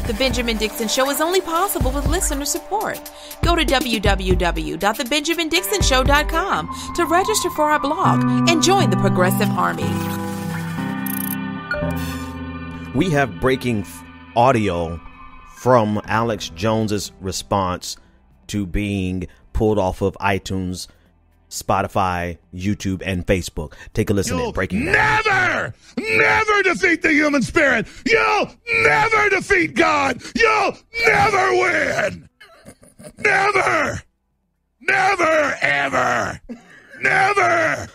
The Benjamin Dixon Show is only possible with listener support. Go to www.thebenjamindixonshow.com to register for our blog and join the Progressive Army. We have breaking audio from Alex Jones's response to being pulled off of iTunes, Spotify, YouTube, and Facebook. Take a listen in. Breaking never defeat the human spirit. You'll never defeat God. You'll never win. Never, ever, never.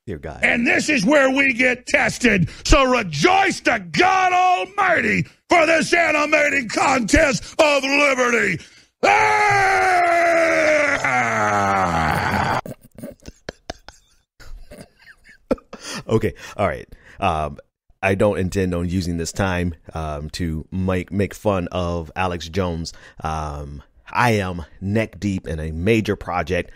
Dear God. And this is where we get tested. So rejoice to God Almighty for this animating contest of liberty. Okay, all right. I don't intend on using this time to make fun of Alex Jones. I am neck deep in a major project,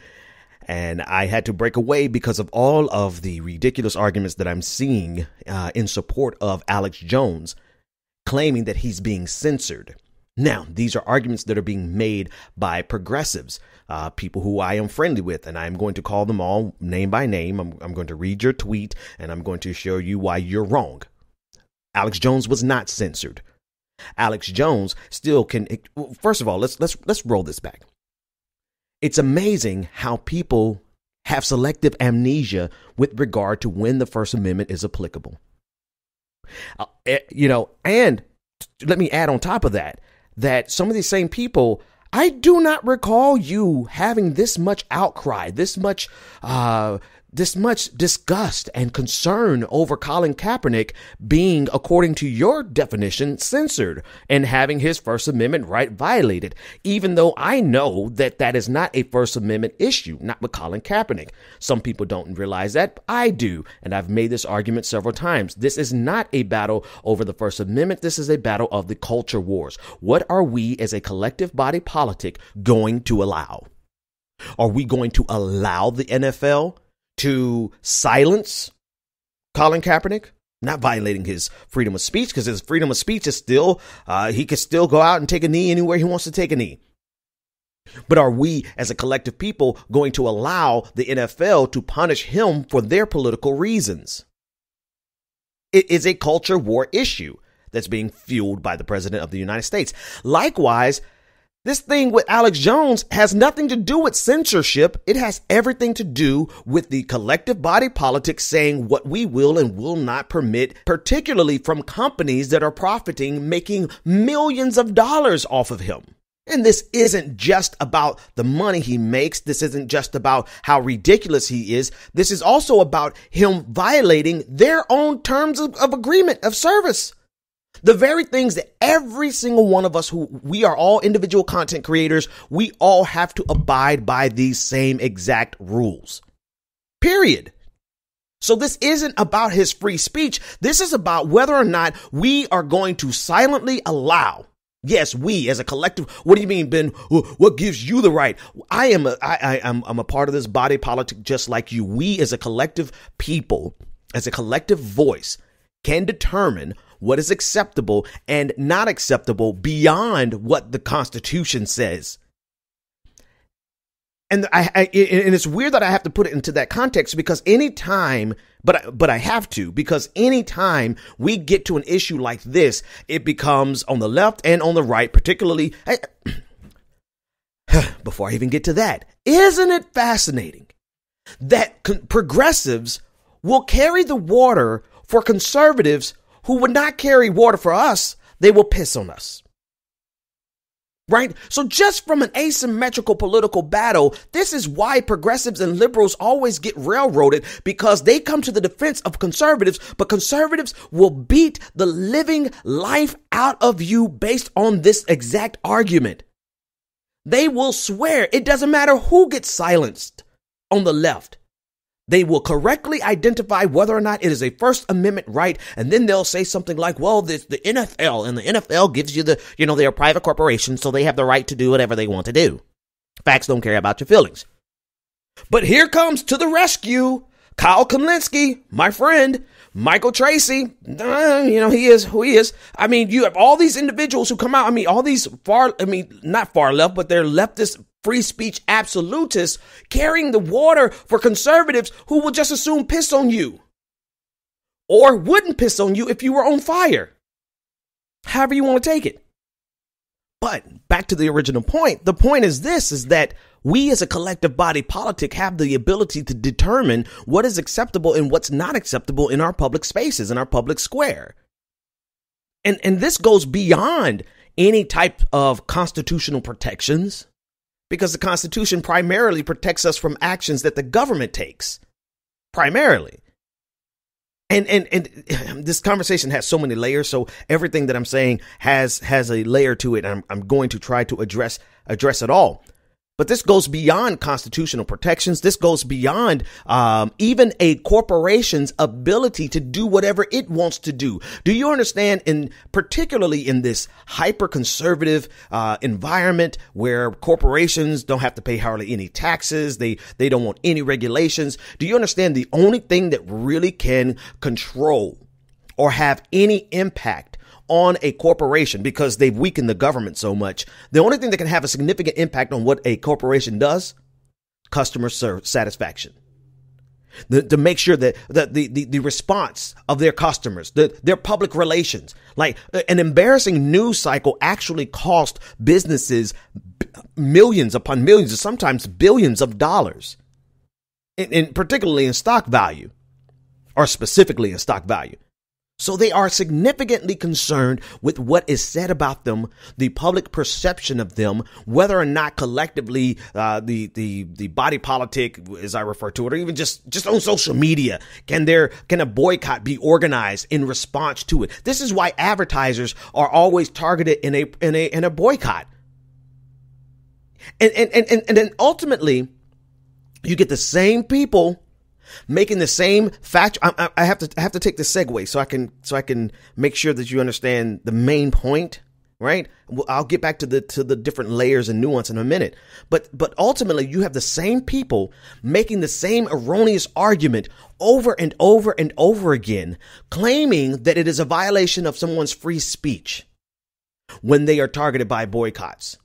and I had to break away because of all of the ridiculous arguments that I'm seeing in support of Alex Jones, claiming that he's being censored. Now, these are arguments that are being made by progressives, people who I am friendly with, and I'm going to call them all name by name. I'm going to read your tweet, and I'm going to show you why you're wrong. Alex Jones was not censored. Alex Jones still can. First of all, let's roll this back. It's amazing how people have selective amnesia with regard to when the First Amendment is applicable. And let me add on top of that some of these same people, I do not recall you having this much outcry, this much disgust and concern over Colin Kaepernick being, according to your definition, censored and having his First Amendment right violated, even though I know that that is not a First Amendment issue, not with Colin Kaepernick. Some people don't realize that, but I do, and I've made this argument several times. This is not a battle over the First Amendment. This is a battle of the culture wars. What are we as a collective body politic going to allow? Are we going to allow the NFL to silence Colin Kaepernick, not violating his freedom of speech, because his freedom of speech is still, he can still go out and take a knee anywhere he wants to take a knee. But are we as a collective people going to allow the NFL to punish him for their political reasons? It is a culture war issue that's being fueled by the president of the United States. Likewise, this thing with Alex Jones has nothing to do with censorship. It has everything to do with the collective body politic saying what we will and will not permit, particularly from companies that are profiting, making millions of dollars off of him. And this isn't just about the money he makes. This isn't just about how ridiculous he is. This is also about him violating their own terms of agreement of service. The very things that every single one of us who we are all individual content creators, we all have to abide by these same exact rules. Period. So this isn't about his free speech. This is about whether or not we are going to silently allow. Yes, we as a collective. What do you mean, Ben? What gives you the right? I'm a part of this body politic just like you. We as a collective people, as a collective voice, can determine what is acceptable and not acceptable beyond what the Constitution says. And and it's weird that I have to put it into that context because anytime, but I have to, because anytime we get to an issue like this, it becomes on the left and on the right, particularly. Before I even get to that, isn't it fascinating that progressives will carry the water for conservatives who would not carry water for us? They will piss on us. Right? So just from an asymmetrical political battle, this is why progressives and liberals always get railroaded, because they come to the defense of conservatives, but conservatives will beat the living life out of you based on this exact argument. They will swear it doesn't matter who gets silenced on the left. They will correctly identify whether or not it is a First Amendment right, and then they'll say something like, well, the NFL, and the NFL gives you they're a private corporation, so they have the right to do whatever they want to do. Facts don't care about your feelings. But here comes to the rescue Kyle Kalinske, my friend, Michael Tracy, he is who he is. I mean, you have all these individuals who come out. I mean, all these not far left, but they're leftist free speech absolutists carrying the water for conservatives who will just as soon piss on you or wouldn't piss on you if you were on fire. However you want to take it. But back to the original point. The point is this, is that we as a collective body politic have the ability to determine what is acceptable and what's not acceptable in our public spaces, in our public square. And this goes beyond any type of constitutional protections, because the Constitution primarily protects us from actions that the government takes, primarily. And this conversation has so many layers, so everything that I'm saying has a layer to it, and I'm going to try to address it all. But this goes beyond constitutional protections. This goes beyond even a corporation's ability to do whatever it wants to do. Do you understand? Particularly in this hyper conservative environment where corporations don't have to pay hardly any taxes, they don't want any regulations. Do you understand? The only thing that really can control or have any impact on a corporation, because they've weakened the government so much, the only thing that can have a significant impact on what a corporation does, customer satisfaction. To make sure that the response of their customers, their public relations, like an embarrassing news cycle actually cost businesses millions upon millions, or sometimes billions of dollars, particularly in stock value, or specifically in stock value. So they are significantly concerned with what is said about them, the public perception of them, whether or not collectively the body politic, as I refer to it, or even just on social media, can a boycott be organized in response to it? This is why advertisers are always targeted in a boycott. And then ultimately you get the same people making the same fact. I have to take the segue so I can make sure that you understand the main point, right? I'll get back to the different layers and nuance in a minute. But ultimately, you have the same people making the same erroneous argument over and over and over again, claiming that it is a violation of someone's free speech when they are targeted by boycotts,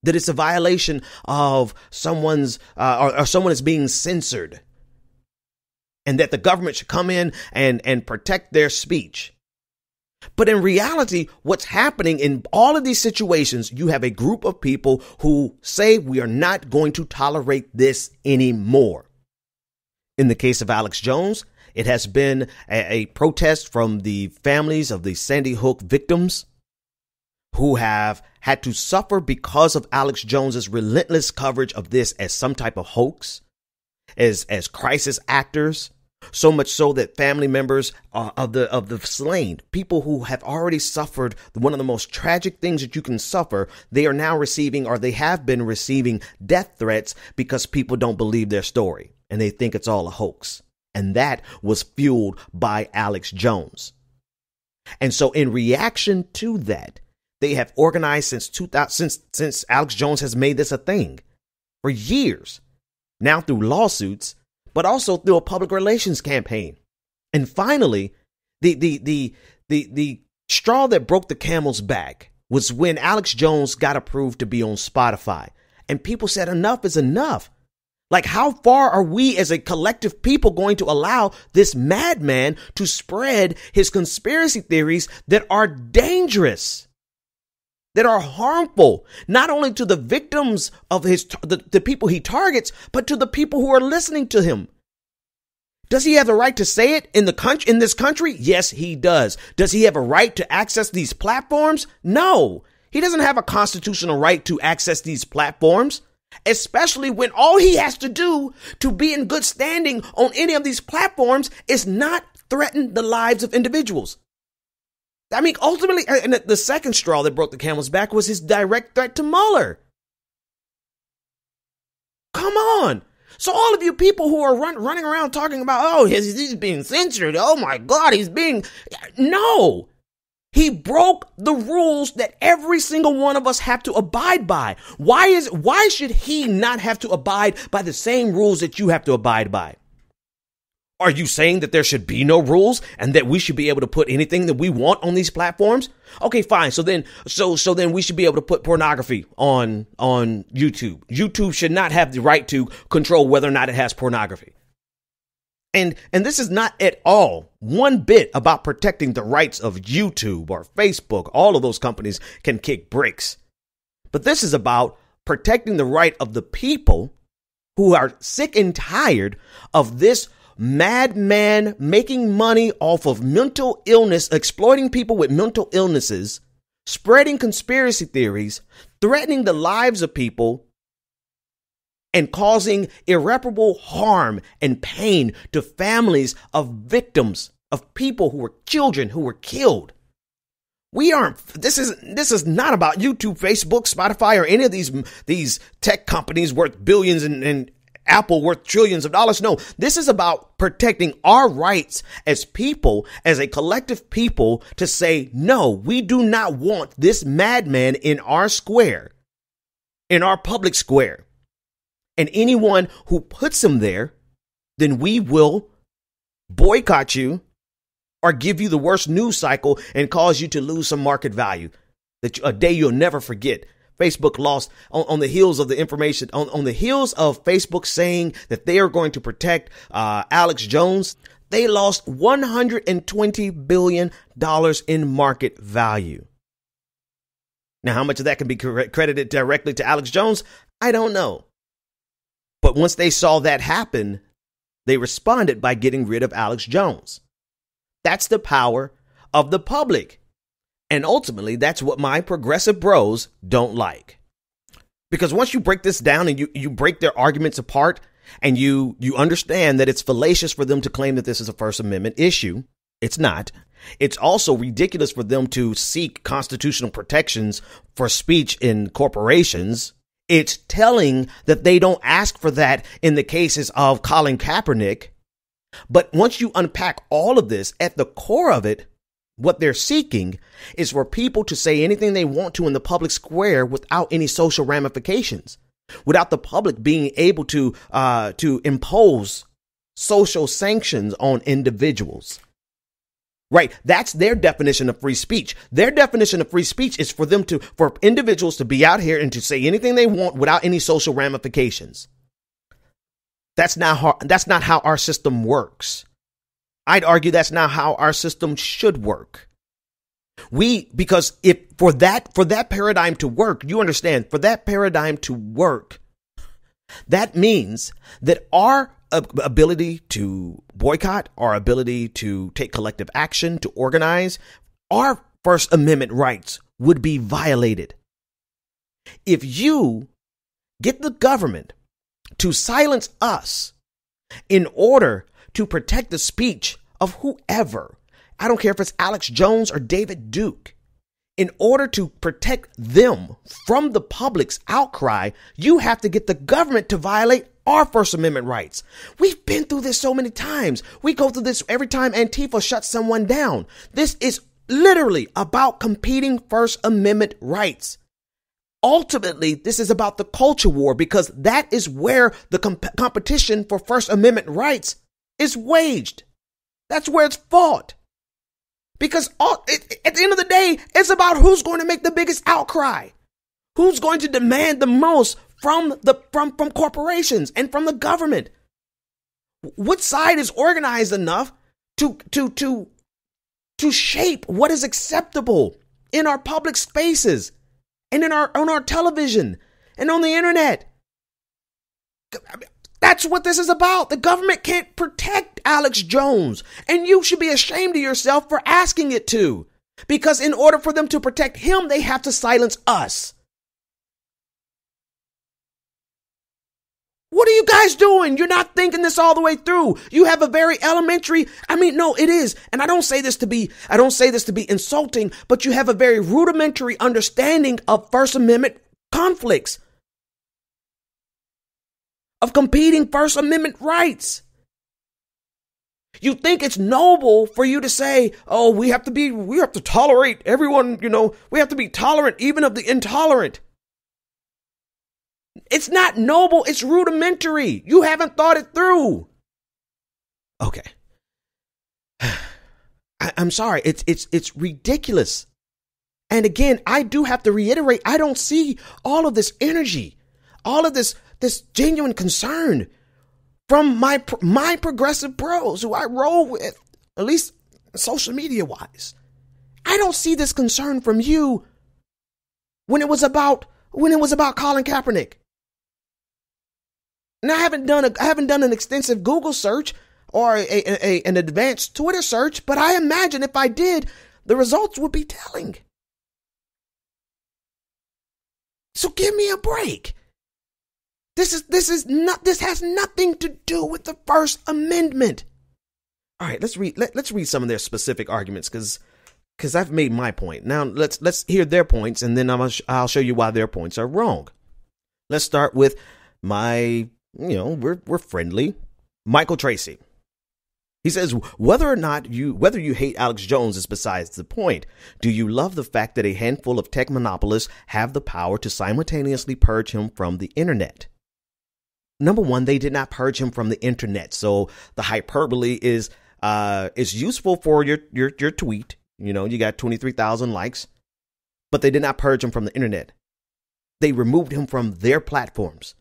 that it's a violation of someone's or someone is being censored, and that the government should come in and protect their speech. But in reality, what's happening in all of these situations, you have a group of people who say we are not going to tolerate this anymore. In the case of Alex Jones, it has been a protest from the families of the Sandy Hook victims who have had to suffer because of Alex Jones's relentless coverage of this as some type of hoax, as crisis actors, so much so that family members of the slain, people who have already suffered one of the most tragic things that you can suffer, they are now receiving, or they have been receiving, death threats because people don't believe their story and they think it's all a hoax. And that was fueled by Alex Jones. And so in reaction to that, they have organized since Alex Jones has made this a thing for years. Now through lawsuits, but also through a public relations campaign. And finally, the straw that broke the camel's back was when Alex Jones got approved to be on Spotify. And people said enough is enough. Like, how far are we as a collective people going to allow this madman to spread his conspiracy theories that are dangerous, that are harmful, not only to the victims of the people he targets, but to the people who are listening to him? Does he have the right to say it in this country? Yes, he does. Does he have a right to access these platforms? No, he doesn't have a constitutional right to access these platforms, especially when all he has to do to be in good standing on any of these platforms is not threaten the lives of individuals. I mean, ultimately, and the second straw that broke the camel's back was his direct threat to Mueller. Come on. So all of you people who are running around talking about, oh, he's being censored. Oh, my God, No. He broke the rules that every single one of us have to abide by. Why should he not have to abide by the same rules that you have to abide by? Are you saying that there should be no rules and that we should be able to put anything that we want on these platforms? Okay, fine. So then we should be able to put pornography on YouTube. YouTube should not have the right to control whether or not it has pornography. And this is not at all one bit about protecting the rights of YouTube or Facebook. All of those companies can kick bricks. But this is about protecting the right of the people who are sick and tired of this madman making money off of mental illness, exploiting people with mental illnesses, spreading conspiracy theories, threatening the lives of people, and causing irreparable harm and pain to families of victims, of people who were children who were killed. This is not about YouTube, Facebook, Spotify, or any of these tech companies worth billions and Apple worth trillions of dollars. No, this is about protecting our rights as people, as a collective people, to say, no, we do not want this madman in our square, in our public square. And anyone who puts him there, then we will boycott you or give you the worst news cycle and cause you to lose some market value. A day you'll never forget. Facebook lost on the heels of the information, on the heels of Facebook saying that they are going to protect Alex Jones. They lost $120 billion in market value. Now, how much of that can be credited directly to Alex Jones? I don't know. But once they saw that happen, they responded by getting rid of Alex Jones. That's the power of the public. And ultimately, that's what my progressive bros don't like. Because once you break this down and you break their arguments apart and you understand that it's fallacious for them to claim that this is a First Amendment issue, it's not. It's also ridiculous for them to seek constitutional protections for speech in corporations. It's telling that they don't ask for that in the cases of Colin Kaepernick. But once you unpack all of this, at the core of it, what they're seeking is for people to say anything they want to in the public square without any social ramifications, without the public being able to impose social sanctions on individuals. Right. That's their definition of free speech. Their definition of free speech is for individuals to be out here and to say anything they want without any social ramifications. That's not how our system works. I'd argue that's not how our system should work. Because if for that paradigm to work, you understand, for that paradigm to work, that means that our ability to boycott, our ability to take collective action, to organize, our First Amendment rights would be violated. If you get the government to silence us in order to protect the speech of whoever, I don't care if it's Alex Jones or David Duke, in order to protect them from the public's outcry, you have to get the government to violate our First Amendment rights. We've been through this so many times. We go through this every time Antifa shuts someone down. This is literally about competing First Amendment rights. Ultimately, this is about the culture war, because that is where the competition for First Amendment rights is waged. That's where it's fought. Because at the end of the day, it's about who's going to make the biggest outcry, who's going to demand the most from corporations and from the government. What side is organized enough to shape what is acceptable in our public spaces and on our television and on the internet? That's what this is about. The government can't protect Alex Jones, and you should be ashamed of yourself for asking it to, because in order for them to protect him, they have to silence us. What are you guys doing? You're not thinking this all the way through. You have a very elementary, no, it is. And I don't say this to be insulting, but you have a very rudimentary understanding of First Amendment conflicts, of competing First Amendment rights. You think it's noble for you to say, oh, we have to tolerate everyone, we have to be tolerant even of the intolerant. It's not noble. It's rudimentary. You haven't thought it through. Okay. I'm sorry. It's ridiculous. And again, I do have to reiterate, I don't see all of this energy, all of this genuine concern from my progressive bros who I roll with, at least social media wise. I don't see this concern from you when it was about Colin Kaepernick. And I haven't done an extensive Google search or an advanced Twitter search, but I imagine if I did, the results would be telling. So give me a break. This has nothing to do with the First Amendment. All right, let's read some of their specific arguments because I've made my point. Now let's hear their points, and then I'll show you why their points are wrong. Let's start with we're friendly Michael Tracy. He says, whether you hate Alex Jones is besides the point. Do you love the fact that a handful of tech monopolists have the power to simultaneously purge him from the internet? Number one, they did not purge him from the internet. So the hyperbole is useful for your tweet. You got 23,000 likes, but they did not purge him from the internet. They removed him from their platforms,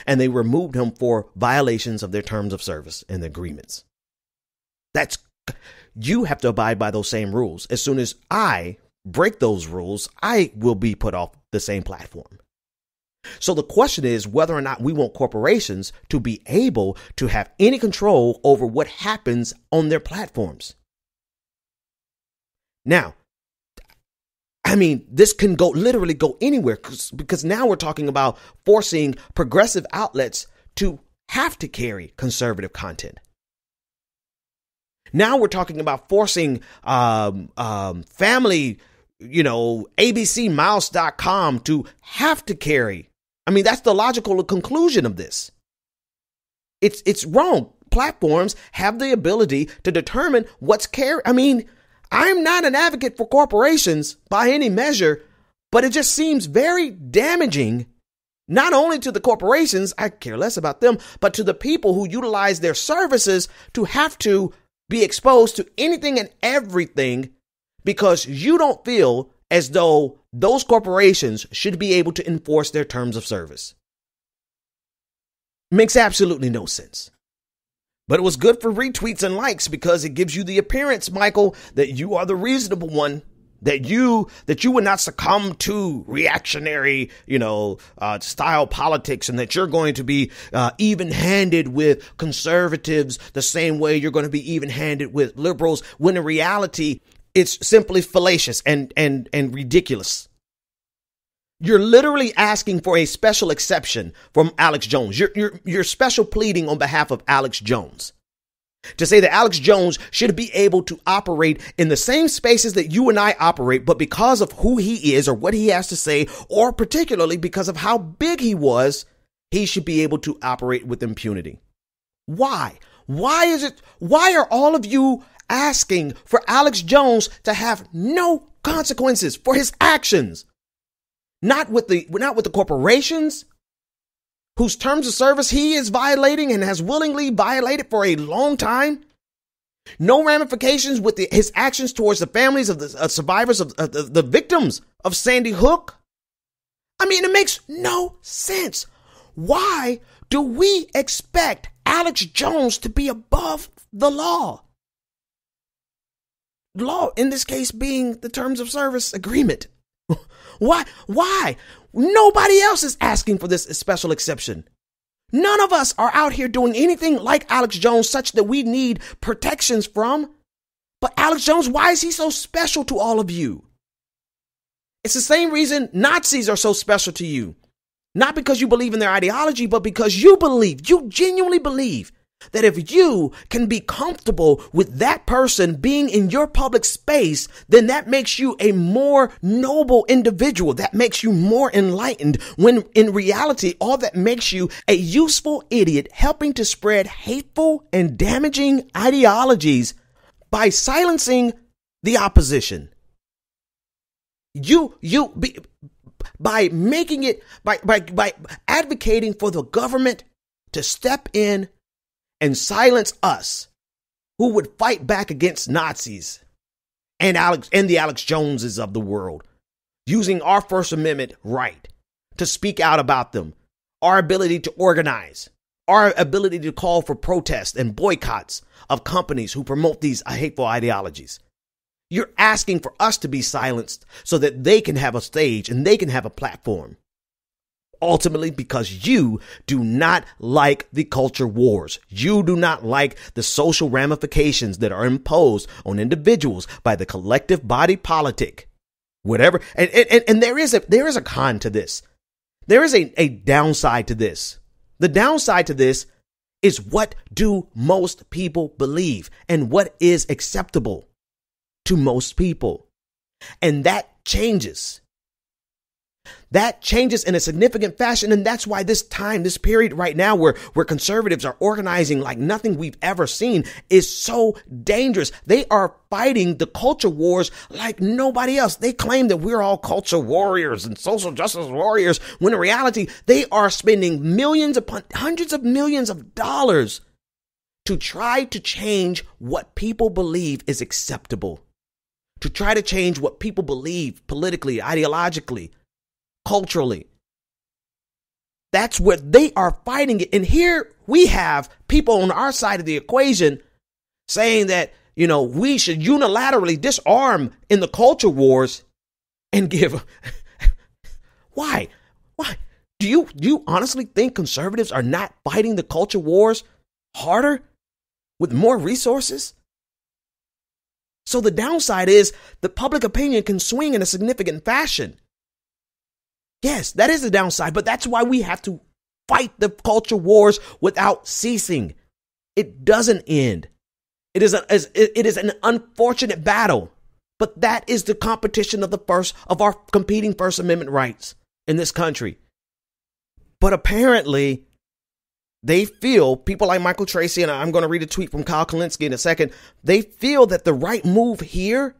and they removed him for violations of their terms of service and agreements. You have to abide by those same rules. As soon as I break those rules, I will be put off the same platform. So the question is whether or not we want corporations to be able to have any control over what happens on their platforms. Now, I mean, this can literally go anywhere because now we're talking about forcing progressive outlets to have to carry conservative content. Now we're talking about forcing family, abcmouse.com to have to carry. I mean, that's the logical conclusion of this. It's wrong. Platforms have the ability to determine what's carried. I mean, I'm not an advocate for corporations by any measure, but it just seems very damaging, not only to the corporations, I care less about them, but to the people who utilize their services to have to be exposed to anything and everything because you don't feel as though those corporations should be able to enforce their terms of service. Makes absolutely no sense. But it was good for retweets and likes because it gives you the appearance, Michael, that you are the reasonable one, that you would not succumb to reactionary, style politics, and that you're going to be even-handed with conservatives the same way you're going to be even-handed with liberals, when in reality, it's simply fallacious and ridiculous. You're literally asking for a special exception from Alex Jones. You're special pleading on behalf of Alex Jones to say that Alex Jones should be able to operate in the same spaces that you and I operate, but because of who he is or what he has to say, or particularly because of how big he was, he should be able to operate with impunity. Why? Why are all of you asking for Alex Jones to have no consequences for his actions? Not with the corporations whose terms of service he is violating and has willingly violated for a long time. No ramifications with his actions towards the families of the survivors of the victims of Sandy Hook. I mean, it makes no sense. Why do we expect Alex Jones to be above the law? Law, in this case, being the terms of service agreement. Why? Nobody else is asking for this special exception. None of us are out here doing anything like Alex Jones such that we need protections from. But Alex Jones, why is he so special to all of you? It's the same reason Nazis are so special to you. Not because you believe in their ideology, but because you genuinely believe that if you can be comfortable with that person being in your public space, then that makes you a more noble individual. That makes you more enlightened, when in reality, all that makes you a useful idiot helping to spread hateful and damaging ideologies by silencing the opposition. By advocating for the government to step in and silence us, who would fight back against Nazis and the Alex Joneses of the world, using our First Amendment right to speak out about them, our ability to organize, our ability to call for protests and boycotts of companies who promote these hateful ideologies. You're asking for us to be silenced so that they can have a stage and they can have a platform. Ultimately, because you do not like the culture wars. You do not like the social ramifications that are imposed on individuals by the collective body politic. Whatever. And there is a con to this. There is a downside to this. The downside to this is, what do most people believe and what is acceptable to most people? And that changes. That changes in a significant fashion. And that's why this period right now where conservatives are organizing like nothing we've ever seen is so dangerous. They are fighting the culture wars like nobody else. They claim that we're all culture warriors and social justice warriors, when in reality, they are spending millions upon hundreds of millions of dollars to try to change what people believe is acceptable, to try to change what people believe politically, ideologically, culturally. That's what they are fighting it. And here we have people on our side of the equation saying that, we should unilaterally disarm in the culture wars and give. Why? Do you honestly think conservatives are not fighting the culture wars harder with more resources? So the downside is the public opinion can swing in a significant fashion. Yes, that is the downside, but that's why we have to fight the culture wars without ceasing. It doesn't end. It is an unfortunate battle, but that is the competition of our competing First Amendment rights in this country. But apparently, they feel, people like Michael Tracy, and I'm going to read a tweet from Kyle Kalinske in a second, they feel that the right move here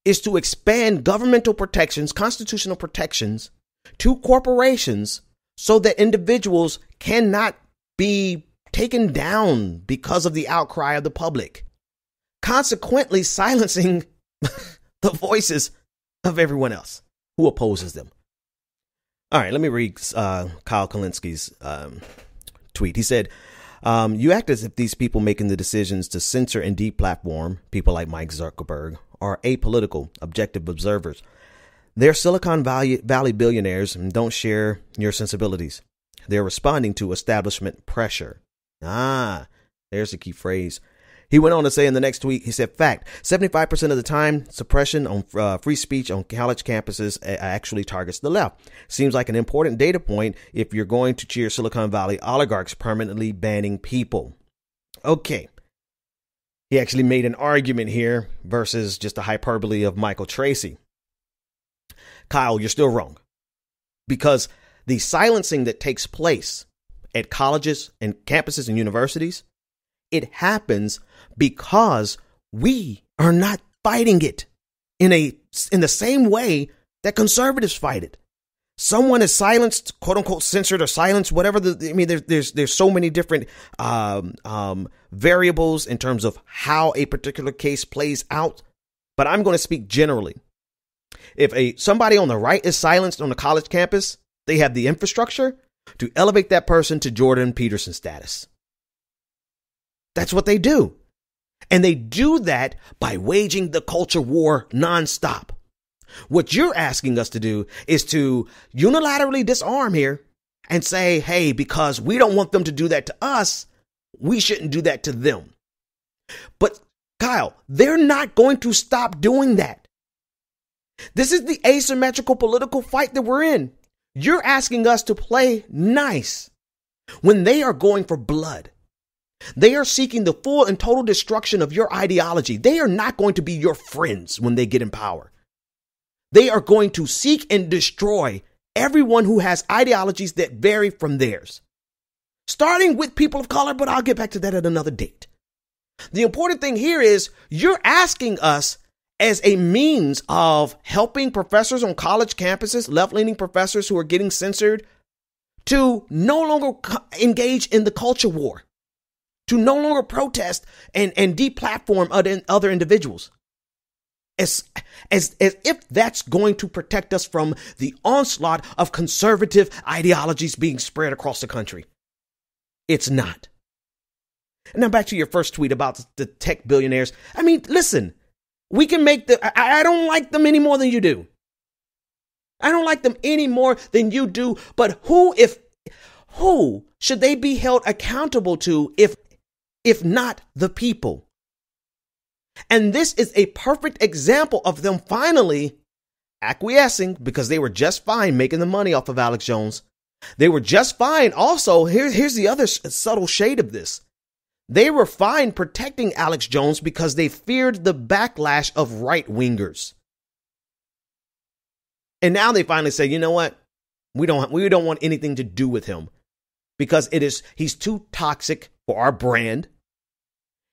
is to expand governmental protections, constitutional protections, to corporations so that individuals cannot be taken down because of the outcry of the public, consequently silencing the voices of everyone else who opposes them. All right, let me read Kyle Kalinske's tweet. He said, you act as if these people making the decisions to censor and deplatform, people like Mike Zuckerberg, are apolitical, objective observers. They're Silicon Valley billionaires and don't share your sensibilities. They're responding to establishment pressure. There's the key phrase. He went on to say in the next tweet, he said, fact, 75% of the time, suppression on free speech on college campuses actually targets the left. Seems like an important data point if you're going to cheer Silicon Valley oligarchs permanently banning people. Okay. He actually made an argument here versus just a hyperbole of Michael Tracy. Kyle, you're still wrong, because the silencing that takes place at colleges and campuses and universities, it happens because we are not fighting it in the same way that conservatives fight it. Someone is silenced, quote unquote, censored or silenced, whatever. There's so many different variables in terms of how a particular case plays out. But I'm going to speak generally. If somebody on the right is silenced on a college campus, they have the infrastructure to elevate that person to Jordan Peterson status. That's what they do. And they do that by waging the culture war nonstop. What you're asking us to do is to unilaterally disarm here and say, hey, because we don't want them to do that to us, we shouldn't do that to them. But Kyle, they're not going to stop doing that. This is the asymmetrical political fight that we're in. You're asking us to play nice when they are going for blood. They are seeking the full and total destruction of your ideology. They are not going to be your friends when they get in power. They are going to seek and destroy everyone who has ideologies that vary from theirs, starting with people of color, but I'll get back to that at another date. The important thing here is you're asking us as a means of helping professors on college campuses, left-leaning professors who are getting censored, to no longer engage in the culture war. to no longer protest and deplatform other individuals. As if that's going to protect us from the onslaught of conservative ideologies being spread across the country. It's not. And now back to your first tweet about the tech billionaires. I mean, listen, we can make I don't like them any more than you do. I don't like them any more than you do. But who should they be held accountable to if not the people? And this is a perfect example of them finally acquiescing, because they were just fine making the money off of Alex Jones. They were just fine. Also, here's the other subtle shade of this. They were fine protecting Alex Jones because they feared the backlash of right-wingers. And now they finally say, you know what? We don't want anything to do with him because he's too toxic for our brand.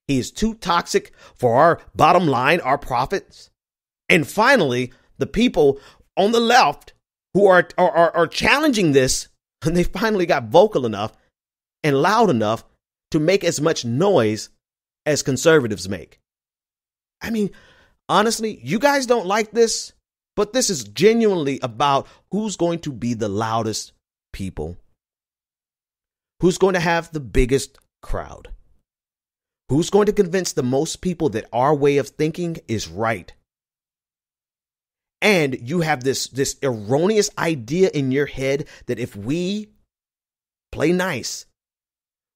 He is too toxic for our bottom line, our profits. And finally, the people on the left who are challenging this, and they finally got vocal enough and loud enough to make as much noise as conservatives make. I mean, honestly, you guys don't like this, but this is genuinely about who's going to be the loudest people, who's going to have the biggest crowd, who's going to convince the most people that our way of thinking is right. And you have this erroneous idea in your head that if we play nice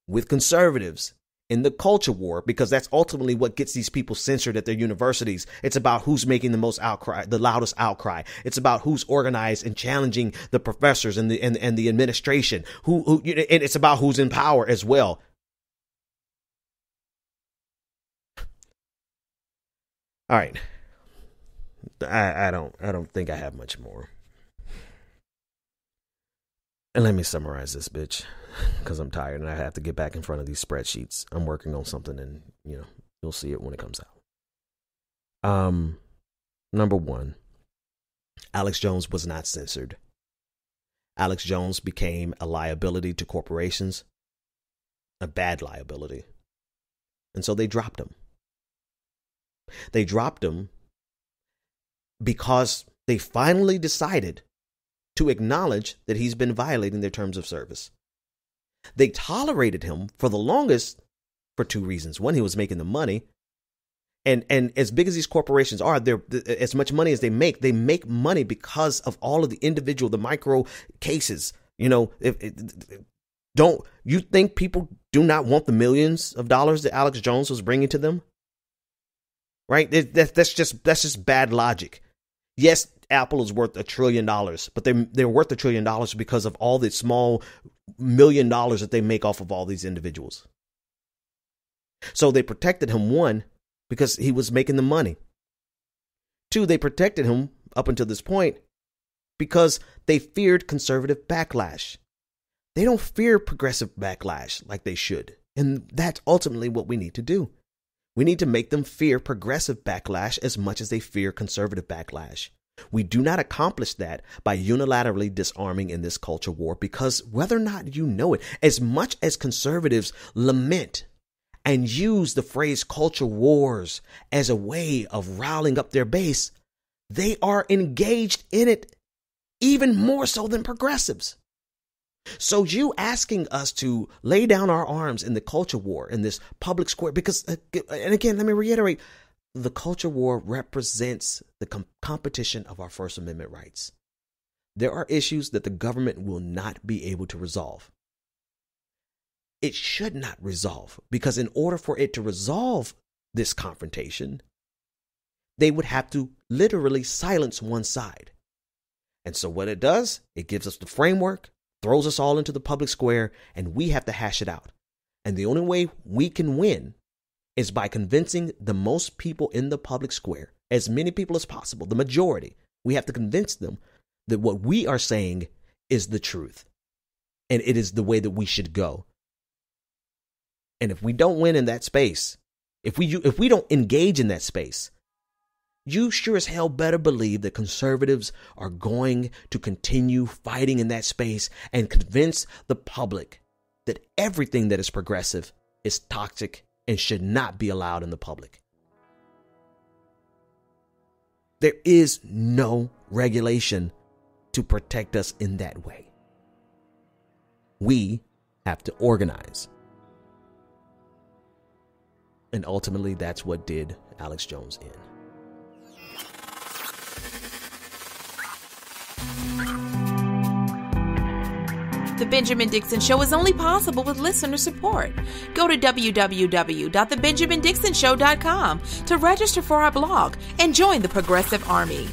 with conservatives in the culture war, because that's ultimately what gets these people censored at their universities. It's about who's making the most outcry, the loudest outcry. It's about who's organized and challenging the professors and the administration. And it's about who's in power as well. All right. I don't think I have much more. And let me summarize this bitch, because I'm tired and I have to get back in front of these spreadsheets. I'm working on something, and you'll see it when it comes out. Number one, Alex Jones was not censored. Alex Jones became a liability to corporations, a bad liability. And so they dropped him. They dropped him because they finally decided to acknowledge that he's been violating their terms of service. They tolerated him for the longest for two reasons. One, he was making the money. And as big as these corporations are, they're as much money as they make money because of all of the individual, the micro cases. Don't you think people do not want the millions of dollars that Alex Jones was bringing to them? Right? That's just bad logic. Yes, Apple is worth $1 trillion, but they're worth $1 trillion because of all the small $1 million that they make off of all these individuals. So they protected him, one, because he was making the money. Two, they protected him up until this point because they feared conservative backlash. They don't fear progressive backlash like they should. And that's ultimately what we need to do. We need to make them fear progressive backlash as much as they fear conservative backlash. We do not accomplish that by unilaterally disarming in this culture war, because whether or not you know it, as much as conservatives lament and use the phrase culture wars as a way of riling up their base, they are engaged in it even more so than progressives. So you asking us to lay down our arms in the culture war, in this public square, because, and again, let me reiterate, the culture war represents the competition of our First Amendment rights. There are issues that the government will not be able to resolve. It should not resolve, because in order for it to resolve this confrontation, they would have to literally silence one side. And so what it does, it gives us the framework, throws us all into the public square, and we have to hash it out. And the only way we can win is by convincing the most people in the public square, as many people as possible, the majority. We have to convince them that what we are saying is the truth, and it is the way that we should go. And if we don't win in that space, if we don't engage in that space, you sure as hell better believe that conservatives are going to continue fighting in that space and convince the public that everything that is progressive is toxic and should not be allowed in the public. There is no regulation to protect us in that way. We have to organize. And ultimately, that's what did Alex Jones in. The Benjamin Dixon Show is only possible with listener support. Go to www.thebenjamindixonshow.com to register for our blog and join the Progressive Army.